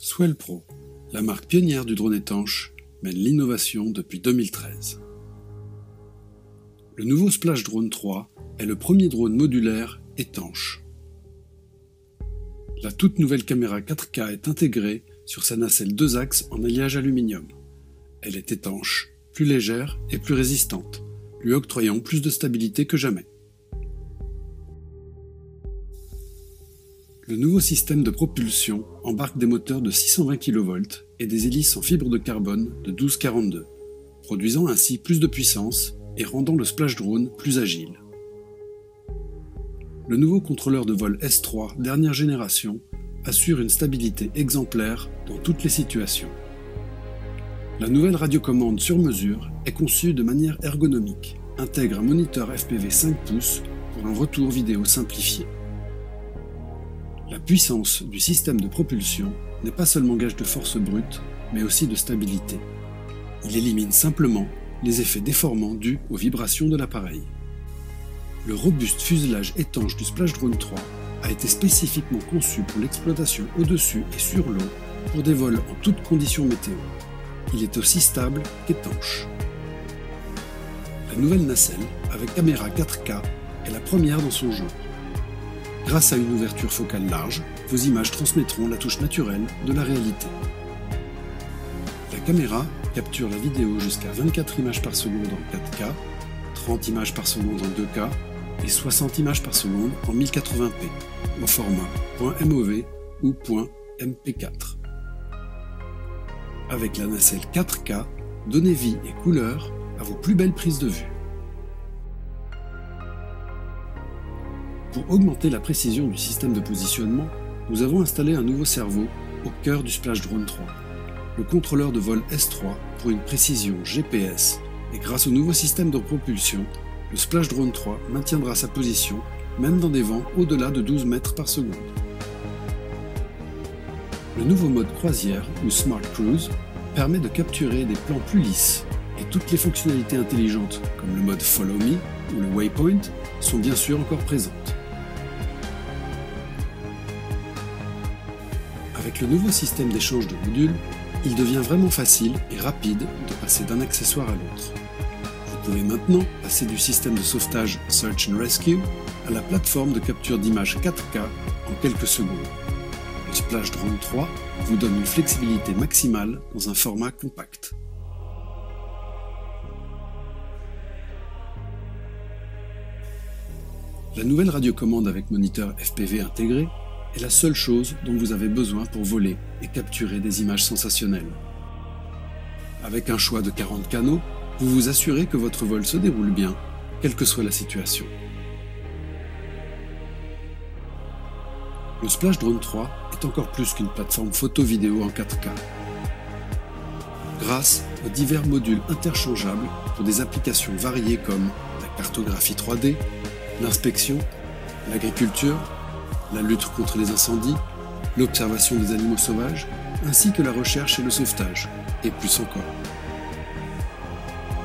Swell Pro, la marque pionnière du drone étanche, mène l'innovation depuis 2013. Le nouveau Splash Drone 3 est le premier drone modulaire étanche. La toute nouvelle caméra 4K est intégrée sur sa nacelle 2 axes en alliage aluminium. Elle est étanche, plus légère et plus résistante, lui octroyant plus de stabilité que jamais. Le nouveau système de propulsion embarque des moteurs de 620 kV et des hélices en fibre de carbone de 1242, produisant ainsi plus de puissance et rendant le Splash Drone plus agile. Le nouveau contrôleur de vol S3 dernière génération assure une stabilité exemplaire dans toutes les situations. La nouvelle radiocommande sur mesure est conçue de manière ergonomique, intègre un moniteur FPV 5 pouces pour un retour vidéo simplifié. La puissance du système de propulsion n'est pas seulement gage de force brute, mais aussi de stabilité. Il élimine simplement les effets déformants dus aux vibrations de l'appareil. Le robuste fuselage étanche du Splash Drone 3 a été spécifiquement conçu pour l'exploitation au-dessus et sur l'eau pour des vols en toutes conditions météo. Il est aussi stable qu'étanche. La nouvelle nacelle, avec caméra 4K, est la première dans son genre. Grâce à une ouverture focale large, vos images transmettront la touche naturelle de la réalité. La caméra capture la vidéo jusqu'à 24 images par seconde en 4K, 30 images par seconde en 2K et 60 images par seconde en 1080p, au format .mov ou .mp4. Avec la nacelle 4K, donnez vie et couleur à vos plus belles prises de vue. Pour augmenter la précision du système de positionnement, nous avons installé un nouveau cerveau au cœur du Splash Drone 3, le contrôleur de vol S3 pour une précision GPS, et grâce au nouveau système de propulsion, le Splash Drone 3 maintiendra sa position même dans des vents au-delà de 12 mètres par seconde. Le nouveau mode croisière ou Smart Cruise permet de capturer des plans plus lisses et toutes les fonctionnalités intelligentes comme le mode Follow Me ou le Waypoint sont bien sûr encore présentes. Avec le nouveau système d'échange de modules, il devient vraiment facile et rapide de passer d'un accessoire à l'autre. Vous pouvez maintenant passer du système de sauvetage Search and Rescue à la plateforme de capture d'images 4K en quelques secondes. Le Splash Drone 3 vous donne une flexibilité maximale dans un format compact. La nouvelle radiocommande avec moniteur FPV intégré est la seule chose dont vous avez besoin pour voler et capturer des images sensationnelles. Avec un choix de 40 canaux, vous vous assurez que votre vol se déroule bien, quelle que soit la situation. Le Splash Drone 3 est encore plus qu'une plateforme photo-vidéo en 4K. Grâce aux divers modules interchangeables pour des applications variées comme la cartographie 3D, l'inspection, l'agriculture, la lutte contre les incendies, l'observation des animaux sauvages, ainsi que la recherche et le sauvetage, et plus encore.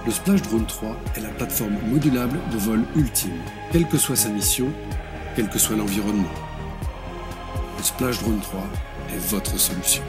Le Splash Drone 3 est la plateforme modulable de vol ultime, quelle que soit sa mission, quel que soit l'environnement. Le Splash Drone 3 est votre solution.